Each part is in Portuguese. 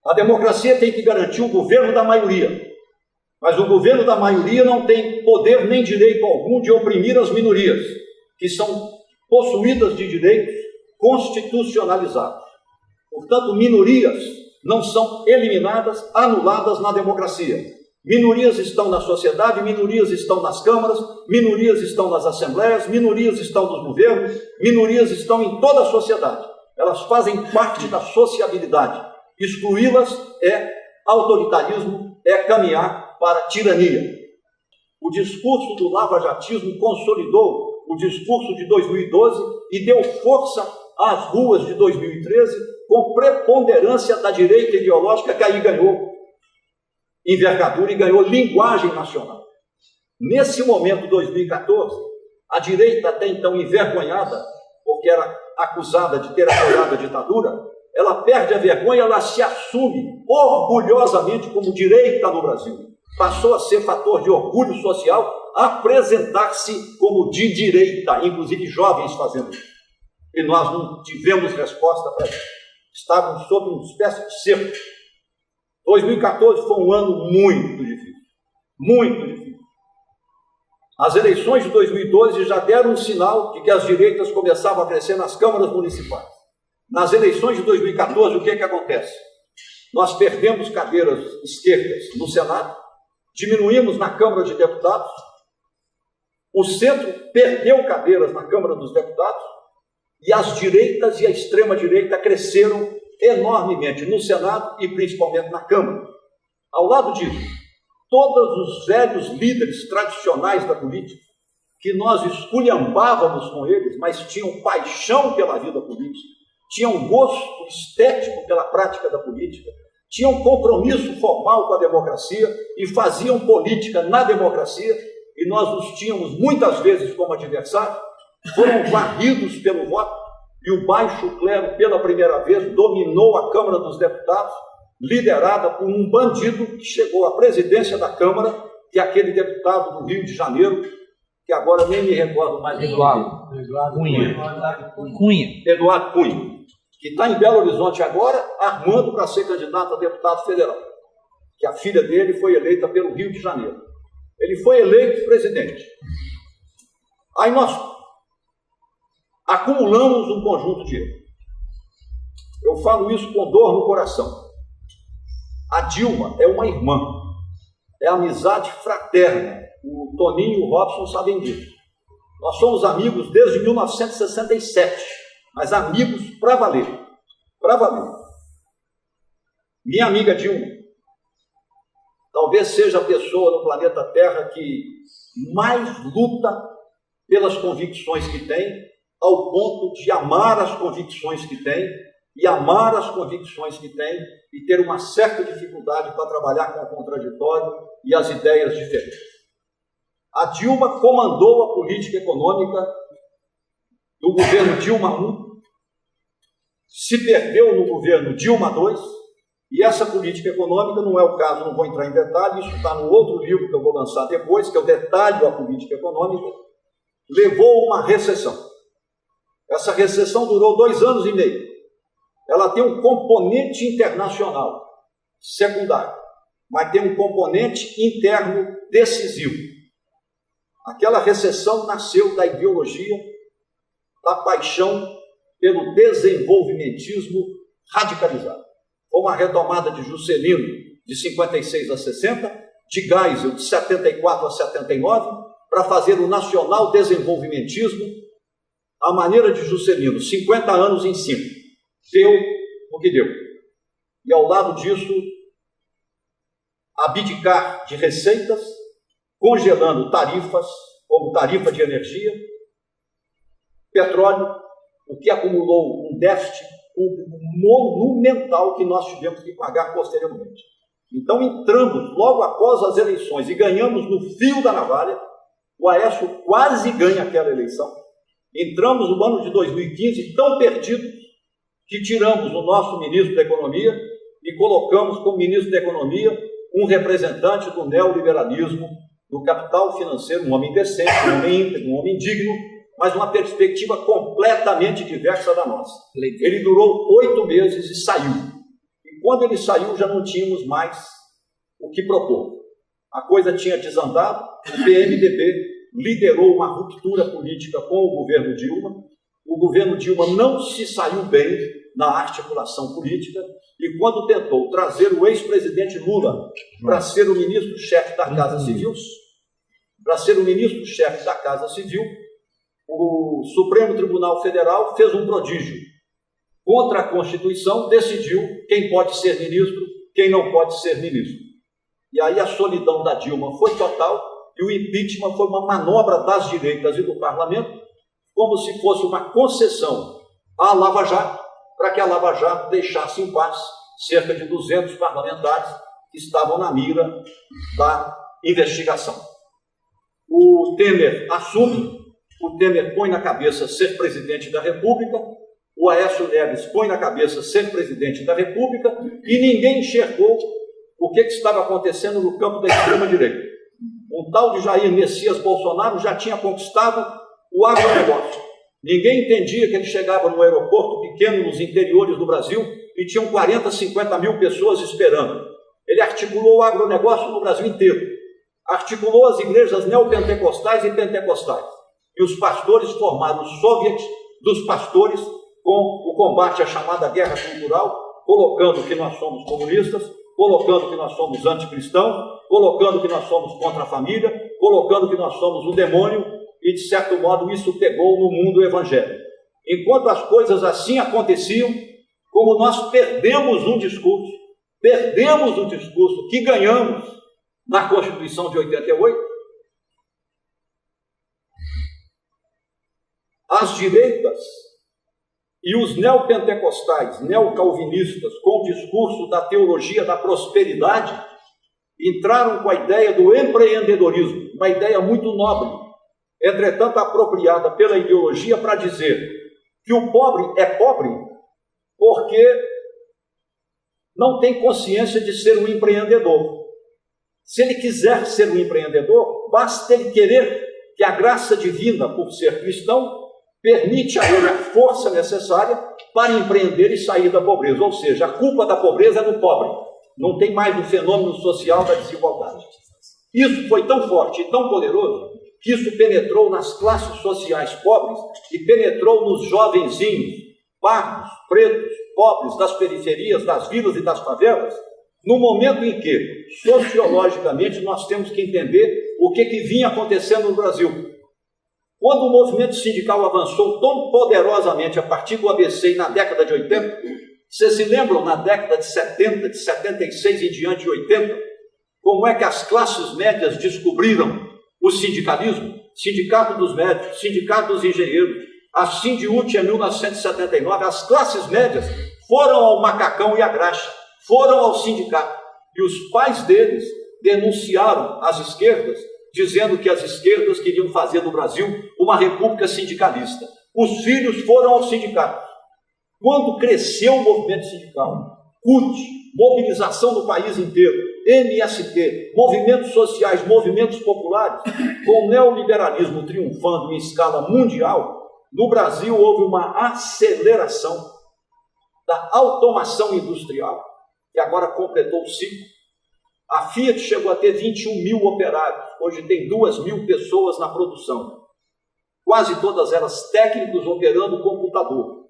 A democracia tem que garantir o governo da maioria, mas o governo da maioria não tem poder nem direito algum de oprimir as minorias, que são possuídas de direitos constitucionalizados. Portanto, minorias não são eliminadas, anuladas na democracia. Minorias estão na sociedade, minorias estão nas câmaras, minorias estão nas assembleias, minorias estão nos governos, minorias estão em toda a sociedade. Elas fazem parte da sociabilidade. Excluí-las é autoritarismo, é caminhar para a tirania. O discurso do lavajatismo consolidou o discurso de 2012 e deu força às ruas de 2013 com preponderância da direita ideológica, que aí ganhou envergadura e ganhou linguagem nacional. Nesse momento, 2014, a direita, até então envergonhada, porque era acusada de ter apoiado a ditadura, ela perde a vergonha, ela se assume orgulhosamente como direita no Brasil. Passou a ser fator de orgulho social, apresentar-se como de direita, inclusive jovens fazendo isso. E nós não tivemos resposta para isso. Estávamos sob uma espécie de cerco. 2014 foi um ano muito difícil. Muito difícil. As eleições de 2012 já deram um sinal de que as direitas começavam a crescer nas câmaras municipais. Nas eleições de 2014, o que é que acontece? Nós perdemos cadeiras esquerdas no Senado, diminuímos na Câmara de Deputados, o centro perdeu cadeiras na Câmara dos Deputados e as direitas e a extrema-direita cresceram enormemente no Senado e principalmente na Câmara. Ao lado disso, todos os velhos líderes tradicionais da política, que nós esculhambávamos com eles, mas tinham paixão pela vida política, tinham gosto estético pela prática da política, tinham compromisso formal com a democracia e faziam política na democracia, e nós os tínhamos muitas vezes como adversários, foram varridos pelo voto, e o baixo clero, pela primeira vez, dominou a Câmara dos Deputados, liderada por um bandido que chegou à presidência da Câmara, que é aquele deputado do Rio de Janeiro, que agora nem me recordo mais. Eduardo Cunha, que está em Belo Horizonte agora, armando para ser candidato a deputado federal, que a filha dele foi eleita pelo Rio de Janeiro. Ele foi eleito presidente. Aí nós acumulamos um conjunto de erros. Eu falo isso com dor no coração. A Dilma é uma irmã, é amizade fraterna. O Toninho e o Robson sabem disso. Nós somos amigos desde 1967, mas amigos para valer. Para valer. Minha amiga Dilma talvez seja a pessoa no planeta Terra que mais luta pelas convicções que tem, ao ponto de amar as convicções que tem, e amar as convicções que tem, e ter uma certa dificuldade para trabalhar com o contraditório e as ideias diferentes. A Dilma comandou a política econômica do governo Dilma I, se perdeu no governo Dilma II, e essa política econômica, não é o caso, não vou entrar em detalhe, isso está no outro livro que eu vou lançar depois, que é o Detalhe da Política Econômica, levou a uma recessão. Essa recessão durou 2 anos e meio. Ela tem um componente internacional secundário, mas tem um componente interno decisivo. Aquela recessão nasceu da ideologia, da paixão pelo desenvolvimentismo radicalizado. Foi uma retomada de Juscelino de 56 a 60, de Geisel de 74 a 79, para fazer o nacional desenvolvimentismo à maneira de Juscelino, 50 anos em 5. Deu o que deu. E ao lado disso, abdicar de receitas, congelando tarifas, como tarifa de energia, petróleo, o que acumulou um déficit público monumental que nós tivemos que pagar posteriormente. Então entramos logo após as eleições e ganhamos no fio da navalha. O Aécio quase ganha aquela eleição. Entramos no ano de 2015 tão perdidos que tiramos o nosso ministro da Economia e colocamos como ministro da Economia um representante do neoliberalismo, do capital financeiro, um homem decente, um homem íntegro, um homem digno, mas uma perspectiva completamente diversa da nossa. Ele durou 8 meses e saiu. E quando ele saiu já não tínhamos mais o que propor. A coisa tinha desandado, o PMDB liderou uma ruptura política com o governo Dilma. O governo Dilma não se saiu bem na articulação política e quando tentou trazer o ex-presidente Lula para ser o ministro-chefe da Casa Civil, o Supremo Tribunal Federal fez um prodígio. Contra a Constituição, decidiu quem pode ser ministro, quem não pode ser ministro. E aí a solidão da Dilma foi total e o impeachment foi uma manobra das direitas e do parlamento, como se fosse uma concessão à Lava Jato, para que a Lava Jato deixasse em paz cerca de 200 parlamentares que estavam na mira da investigação. O Temer assume, o Temer põe na cabeça ser presidente da República, o Aécio Neves põe na cabeça ser presidente da República e ninguém enxergou o que estava acontecendo no campo da extrema-direita. Um tal de Jair Messias Bolsonaro já tinha conquistado o agronegócio. Ninguém entendia que ele chegava num aeroporto pequeno nos interiores do Brasil e tinham 40, 50 mil pessoas esperando. Ele articulou o agronegócio no Brasil inteiro. Articulou as igrejas neopentecostais e pentecostais. E os pastores formaram os soviets dos pastores com o combate à chamada guerra cultural, colocando que nós somos comunistas, colocando que nós somos anticristãos, colocando que nós somos contra a família, colocando que nós somos o demônio, e de certo modo isso pegou no mundo evangélico. Enquanto as coisas assim aconteciam, como nós perdemos um discurso, perdemos o discurso que ganhamos na Constituição de 88, as direitas e os neopentecostais, neocalvinistas, com o discurso da teologia da prosperidade, entraram com a ideia do empreendedorismo, uma ideia muito nobre, entretanto apropriada pela ideologia para dizer que o pobre é pobre porque não tem consciência de ser um empreendedor. Se ele quiser ser um empreendedor, basta ele querer que a graça divina, por ser cristão, permite a ele a força necessária para empreender e sair da pobreza. Ou seja, a culpa da pobreza é do pobre. Não tem mais o fenômeno social da desigualdade. Isso foi tão forte e tão poderoso que isso penetrou nas classes sociais pobres e penetrou nos jovenzinhos, pardos, pretos, pobres, das periferias, das vilas e das favelas, no momento em que, sociologicamente, nós temos que entender o que vinha acontecendo no Brasil. Quando o movimento sindical avançou tão poderosamente a partir do ABC na década de 80, vocês se lembram na década de 70, de 76 e diante de 80, como é que as classes médias descobriram o sindicalismo? Sindicato dos médicos, Sindicato dos engenheiros, a Sindiúte em 1979, as classes médias foram ao macacão e à graxa, foram ao sindicato, e os pais deles denunciaram as esquerdas, dizendo que as esquerdas queriam fazer do Brasil uma república sindicalista. Os filhos foram ao sindicato. Quando cresceu o movimento sindical, CUT, mobilização do país inteiro, MST, movimentos sociais, movimentos populares, com o neoliberalismo triunfando em escala mundial, no Brasil houve uma aceleração da automação industrial, que agora completou o ciclo. A Fiat chegou a ter 21 mil operários, hoje tem 2 mil pessoas na produção, quase todas elas técnicos operando computador.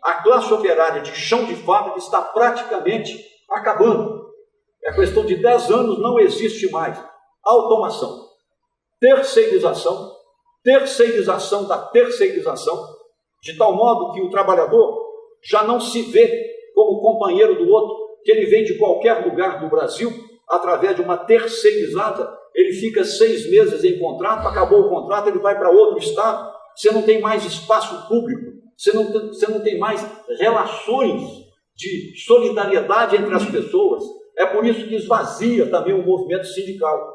A classe operária de chão de fábrica está praticamente acabando. É questão de 10 anos, não existe mais automação. Terceirização da terceirização, de tal modo que o trabalhador já não se vê como companheiro do outro, que ele vem de qualquer lugar do Brasil, através de uma terceirizada, ele fica 6 meses em contrato, acabou o contrato, ele vai para outro estado, você não tem mais espaço público, você não tem mais relações de solidariedade entre as pessoas. É por isso que esvazia também o movimento sindical.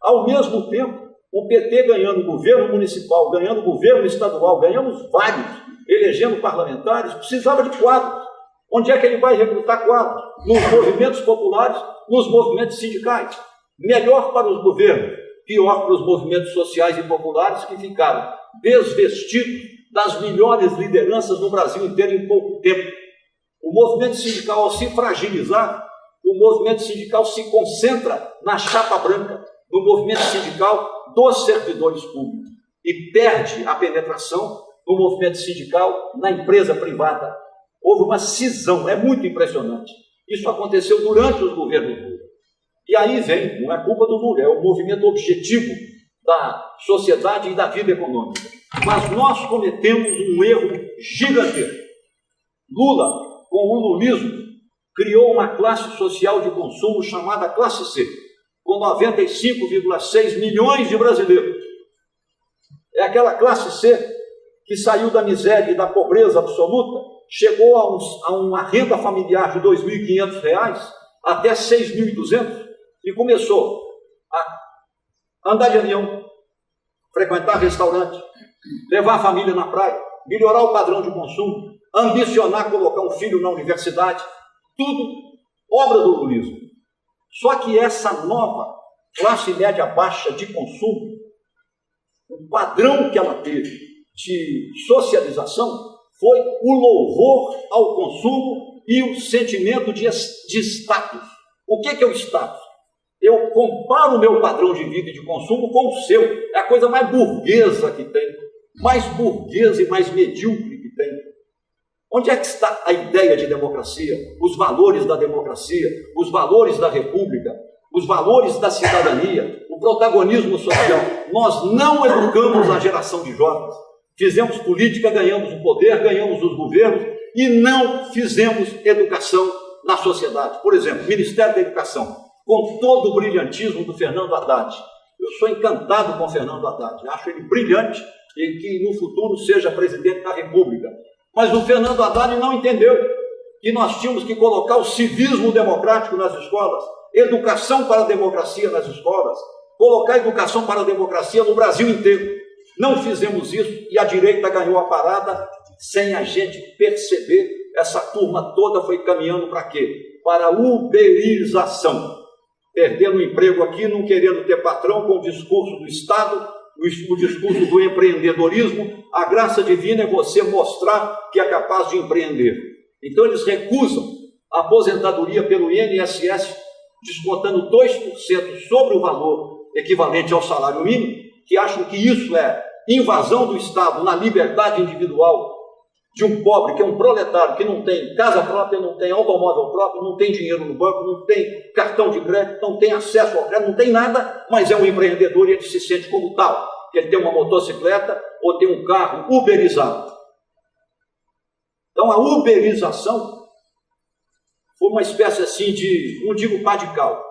Ao mesmo tempo, o PT ganhando governo municipal, ganhando governo estadual, ganhamos vários, elegendo parlamentares, precisava de quadros. Onde é que ele vai recrutar quadros? Nos movimentos populares, nos movimentos sindicais. Melhor para os governos, pior para os movimentos sociais e populares que ficaram desvestidos das melhores lideranças no Brasil inteiro em pouco tempo. O movimento sindical, ao se fragilizar, o movimento sindical se concentra na chapa branca, no movimento sindical dos servidores públicos, e perde a penetração no movimento sindical na empresa privada. Houve uma cisão, é muito impressionante. Isso aconteceu durante os governos Lula. E aí vem, não é culpa do Lula, é o movimento objetivo da sociedade e da vida econômica. Mas nós cometemos um erro gigantesco. Lula, com o lulismo, criou uma classe social de consumo chamada classe C, com 95,6 milhões de brasileiros. É aquela classe C que saiu da miséria e da pobreza absoluta, chegou a uma renda familiar de R$ 2.500 até R$ 6.200 e começou a andar de avião, frequentar restaurante, levar a família na praia, melhorar o padrão de consumo, ambicionar colocar um filho na universidade, tudo obra do lulismo. Só que essa nova classe média baixa de consumo, o padrão que ela teve de socialização foi o louvor ao consumo e o sentimento de status. O que é o status? Eu comparo o meu padrão de vida e de consumo com o seu. É a coisa mais burguesa que tem, mais burguesa e mais medíocre que tem. Onde é que está a ideia de democracia? Os valores da democracia, os valores da república, os valores da cidadania, o protagonismo social. Nós não educamos a geração de jovens. Fizemos política, ganhamos o poder, ganhamos os governos e não fizemos educação na sociedade. Por exemplo, o Ministério da Educação, com todo o brilhantismo do Fernando Haddad. Eu sou encantado com o Fernando Haddad, acho ele brilhante e que no futuro seja presidente da República. Mas o Fernando Haddad não entendeu que nós tínhamos que colocar o civismo democrático nas escolas, educação para a democracia nas escolas, colocar educação para a democracia no Brasil inteiro. Não fizemos isso e a direita ganhou a parada sem a gente perceber. Essa turma toda foi caminhando para quê? Para a uberização. Perdendo o emprego aqui, não querendo ter patrão, com o discurso do Estado, o discurso do empreendedorismo. A graça divina é você mostrar que é capaz de empreender. Então eles recusam a aposentadoria pelo INSS, descontando 2% sobre o valor equivalente ao salário mínimo, que acham que isso é invasão do Estado na liberdade individual de um pobre, que é um proletário, que não tem casa própria, não tem automóvel próprio, não tem dinheiro no banco, não tem cartão de crédito, não tem acesso ao crédito, não tem nada, mas é um empreendedor e ele se sente como tal, que ele tem uma motocicleta ou tem um carro uberizado. Então a uberização foi uma espécie assim de, não digo pá de cal,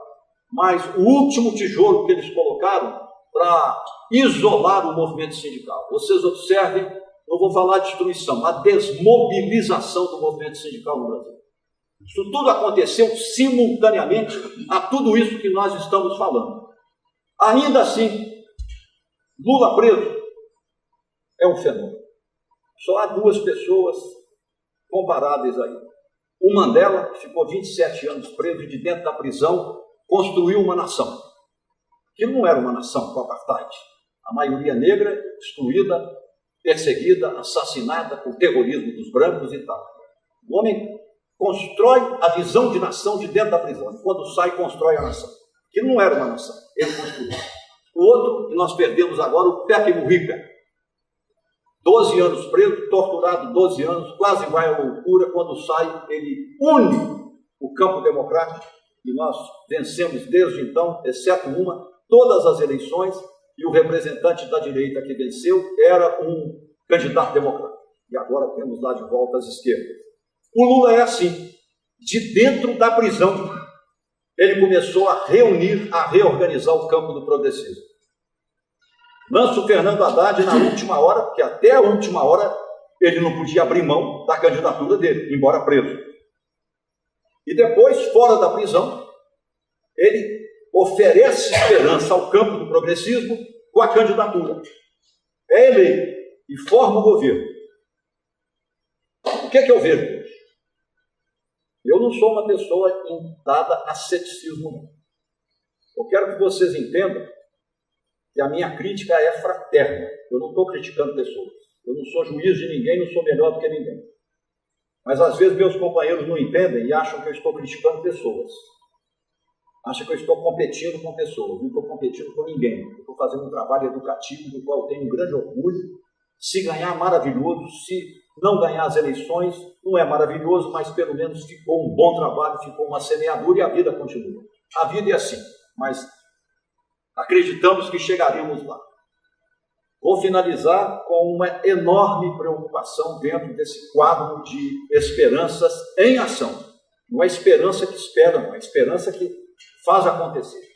mas o último tijolo que eles colocaram para isolar o movimento sindical. Vocês observem, não vou falar de destruição, a desmobilização do movimento sindical no Brasil. Isso tudo aconteceu simultaneamente a tudo isso que nós estamos falando. Ainda assim, Lula preso é um fenômeno. Só há duas pessoas comparáveis aí. O Mandela, que ficou 27 anos preso e de dentro da prisão construiu uma nação, que não era uma nação com apartheid. A maioria negra destruída, perseguida, assassinada por terrorismo dos brancos e tal. O homem constrói a visão de nação de dentro da prisão. E quando sai, constrói a nação. Que não era uma nação, ele construiu. O outro, que nós perdemos agora, o Pepe Mujica. 12 anos preso, torturado 12 anos, quase vai à loucura. Quando sai, ele une o campo democrático, e nós vencemos desde então, exceto uma, todas as eleições, e o representante da direita que venceu era um candidato democrata. E agora temos lá de volta as esquerdas. O Lula é assim, de dentro da prisão, ele começou a reunir, a reorganizar o campo do progressismo. Lança o Fernando Haddad na última hora, porque até a última hora ele não podia abrir mão da candidatura dele, embora preso. E depois, fora da prisão, ele oferece esperança ao campo do progressismo com a candidatura. É eleito e forma o governo. O que é que eu vejo? Eu não sou uma pessoa dada a ceticismo, não. Eu quero que vocês entendam que a minha crítica é fraterna. Eu não estou criticando pessoas. Eu não sou juiz de ninguém, não sou melhor do que ninguém. Mas às vezes meus companheiros não entendem e acham que eu estou criticando pessoas. Acham que eu estou competindo com pessoas. Não estou competindo com ninguém. Eu estou fazendo um trabalho educativo do qual eu tenho um grande orgulho. Se ganhar, maravilhoso. Se não ganhar as eleições, não é maravilhoso, mas pelo menos ficou um bom trabalho, ficou uma semeadura e a vida continua. A vida é assim, mas acreditamos que chegaremos lá. Vou finalizar com uma enorme preocupação dentro desse quadro de esperanças em ação. Não é esperança que espera, não é esperança que faz acontecer.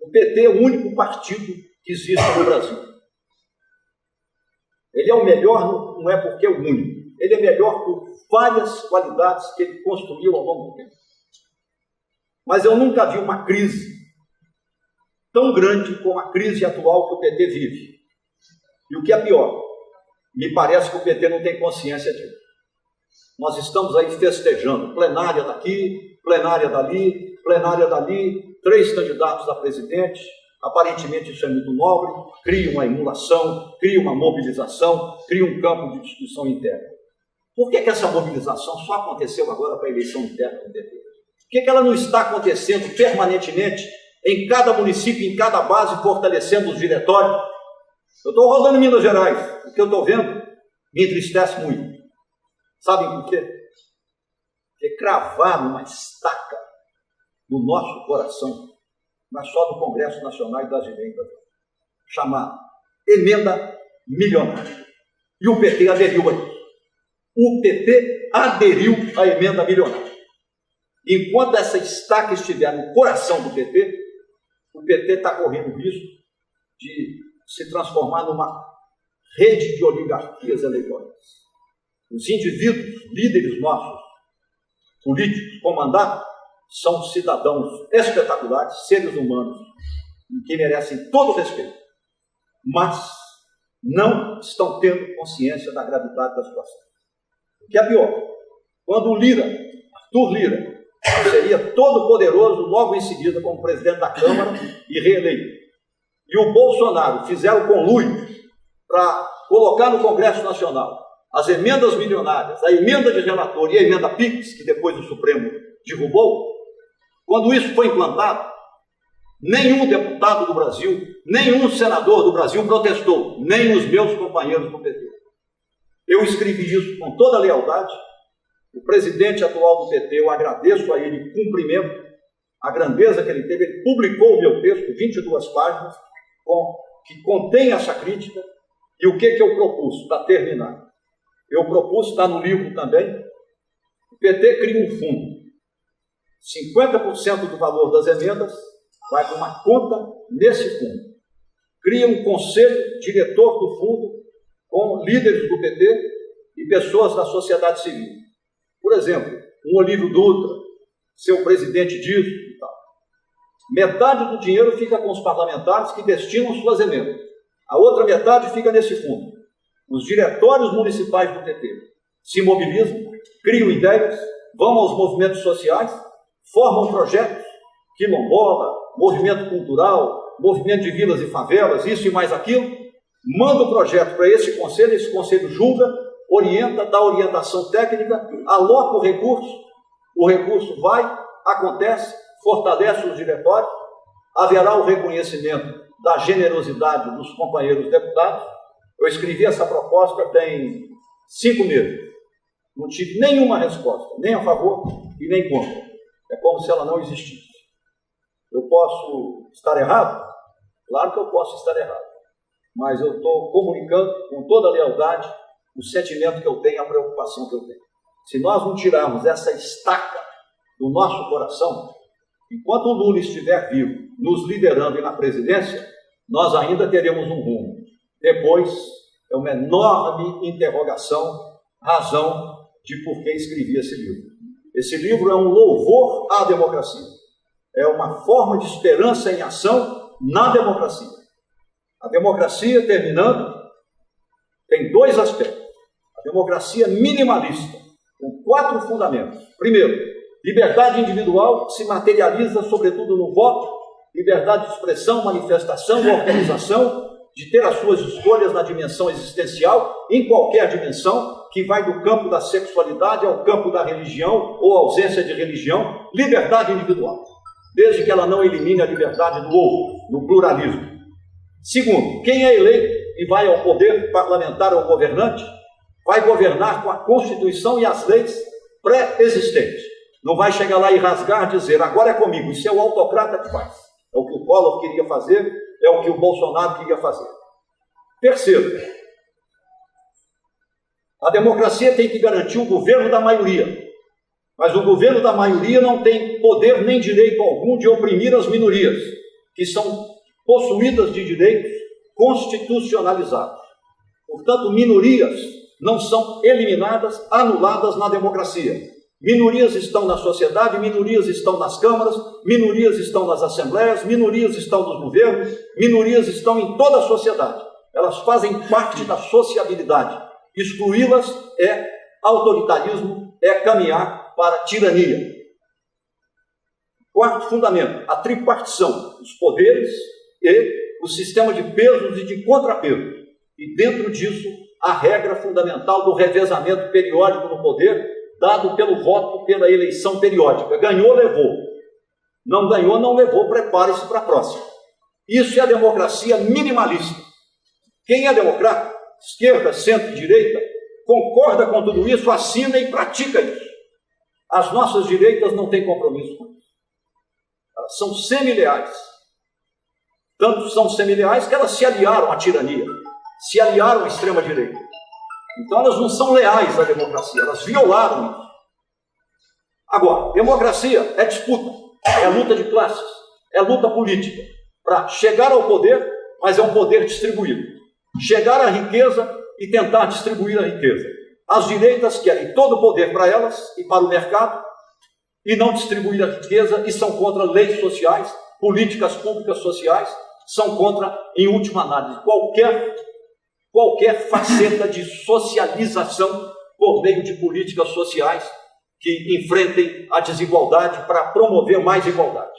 O PT é o único partido que existe no Brasil. Ele é o melhor, não é porque é o único. Ele é melhor por várias qualidades que ele construiu ao longo do tempo. Mas eu nunca vi uma crise tão grande como a crise atual que o PT vive. E o que é pior, me parece que o PT não tem consciência disso. Nós estamos aí festejando, plenária daqui, plenária dali, 3 candidatos a presidente. Aparentemente isso é muito nobre, cria uma emulação, cria uma mobilização, cria um campo de discussão interna. Por que essa mobilização só aconteceu agora para a eleição interna do PT? Por que ela não está acontecendo permanentemente em cada município, em cada base, fortalecendo os diretórios? Eu estou rodando em Minas Gerais, o que eu estou vendo me entristece muito. Sabem por quê? Porque cravaram uma estaca no nosso coração, mas só do Congresso Nacional e das Direitas, chamada Emenda Milionária. E o PT aderiu a isso. O PT aderiu à Emenda Milionária. Enquanto essa estaca estiver no coração do PT, o PT está correndo o risco de se transformar numa rede de oligarquias eleitorais. Os indivíduos, líderes nossos, políticos, com mandato, são cidadãos espetaculares, seres humanos, que merecem todo o respeito, mas não estão tendo consciência da gravidade da situação. O que é pior, quando o Lira, Arthur Lira, seria todo poderoso logo em seguida como presidente da Câmara e reeleito, e o Bolsonaro fizeram conluio para colocar no Congresso Nacional as emendas milionárias, a emenda de relator e a emenda PIX, que depois o Supremo derrubou. Quando isso foi implantado, nenhum deputado do Brasil, nenhum senador do Brasil protestou, nem os meus companheiros do PT. Eu escrevi isso com toda a lealdade. O presidente atual do PT, eu agradeço a ele, cumprimento a grandeza que ele teve. Ele publicou o meu texto, 22 páginas, que contém essa crítica. E o que eu propus para terminar? Eu propus, está no livro também, o PT cria um fundo. 50% do valor das emendas vai para uma conta nesse fundo. Cria um conselho diretor do fundo com líderes do PT e pessoas da sociedade civil. Por exemplo, um Olívio Dutra, seu presidente disso e tal. Metade do dinheiro fica com os parlamentares que destinam suas emendas. A outra metade fica nesse fundo. Os diretórios municipais do PT se mobilizam, criam ideias, vão aos movimentos sociais, formam projetos, quilombola, movimento cultural, movimento de vilas e favelas, isso e mais aquilo, manda o projeto para esse conselho julga, orienta, dá orientação técnica, aloca o recurso vai, acontece, fortalece os diretórios, haverá o reconhecimento da generosidade dos companheiros deputados. Eu escrevi essa proposta tem 5 meses, não tive nenhuma resposta, nem a favor e nem contra. É como se ela não existisse. Eu posso estar errado? Claro que eu posso estar errado. Mas eu estou comunicando com toda a lealdade o sentimento que eu tenho, a preocupação que eu tenho. Se nós não tirarmos essa estaca do nosso coração, enquanto o Lula estiver vivo, nos liderando e na presidência, nós ainda teremos um rumo. Depois, é uma enorme interrogação, razão de por que escrevi esse livro. Esse livro é um louvor à democracia. É uma forma de esperança em ação na democracia. A democracia, terminando, tem 2 aspectos. A democracia minimalista, com 4 fundamentos. Primeiro, liberdade individual se materializa sobretudo no voto, liberdade de expressão, manifestação, organização, de ter as suas escolhas na dimensão existencial, em qualquer dimensão, que vai do campo da sexualidade ao campo da religião ou ausência de religião, liberdade individual, desde que ela não elimine a liberdade do outro, no pluralismo. Segundo, quem é eleito e vai ao poder parlamentar ou governante, vai governar com a Constituição e as leis pré-existentes. Não vai chegar lá e rasgar, dizer, agora é comigo. Isso é o autocrata que faz. É o que o Collor queria fazer, é o que o Bolsonaro queria fazer. Terceiro, a democracia tem que garantir o governo da maioria. Mas o governo da maioria não tem poder nem direito algum de oprimir as minorias, que são possuídas de direitos constitucionalizados. Portanto, minorias não são eliminadas, anuladas na democracia. Minorias estão na sociedade, minorias estão nas câmaras, minorias estão nas assembleias, minorias estão nos governos, minorias estão em toda a sociedade. Elas fazem parte da sociabilidade. Excluí-las é autoritarismo, é caminhar para a tirania. Quarto fundamento, a tripartição, os poderes e o sistema de pesos e de contrapesos. E dentro disso, a regra fundamental do revezamento periódico no poder, dado pelo voto, pela eleição periódica. Ganhou, levou. Não ganhou, não levou, prepare-se para a próxima. Isso é a democracia minimalista. Quem é democrata, esquerda, centro, direita, concorda com tudo isso, assina e pratica isso. As nossas direitas não têm compromisso com isso. Elas são semileais. Tanto são semileais que elas se aliaram à tirania, se aliaram à extrema-direita. Então elas não são leais à democracia, elas violaram isso. Agora, democracia é disputa, é luta de classes, é luta política, para chegar ao poder, mas é um poder distribuído. Chegar à riqueza e tentar distribuir a riqueza. As direitas querem todo o poder para elas e para o mercado, e não distribuir a riqueza, e são contra leis sociais, políticas públicas sociais, são contra, em última análise, qualquer faceta de socialização por meio de políticas sociais que enfrentem a desigualdade para promover mais igualdade.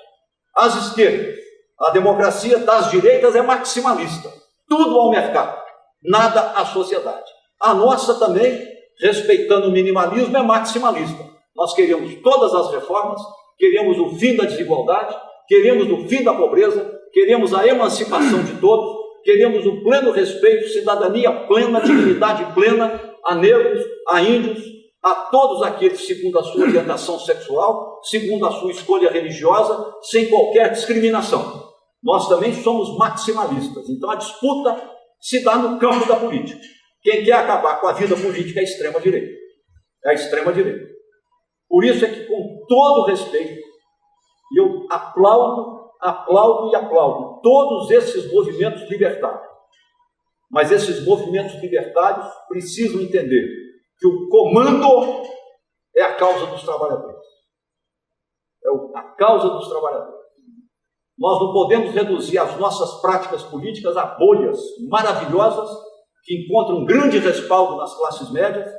As esquerdas, a democracia das direitas é maximalista, tudo ao mercado, nada à sociedade. A nossa também, respeitando o minimalismo, é maximalista. Nós queremos todas as reformas, queremos o fim da desigualdade, queremos o fim da pobreza, queremos a emancipação de todos, queremos o pleno respeito, cidadania plena, dignidade plena a negros, a índios, a todos aqueles segundo a sua orientação sexual, segundo a sua escolha religiosa, sem qualquer discriminação. Nós também somos maximalistas. Então a disputa se dá no campo da política. Quem quer acabar com a vida política é a extrema-direita. É a extrema-direita. Por isso é que, com todo respeito, eu aplaudo todos esses movimentos libertários. Mas esses movimentos libertários precisam entender que o comando é a causa dos trabalhadores. É a causa dos trabalhadores. Nós não podemos reduzir as nossas práticas políticas a bolhas maravilhosas que encontram grande respaldo nas classes médias,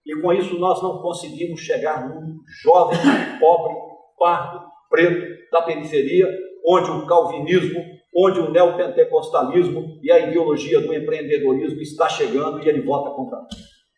e com isso nós não conseguimos chegar no jovem, pobre, pardo, preto, da periferia, onde o calvinismo, onde o neopentecostalismo e a ideologia do empreendedorismo está chegando e ele vota contra nós.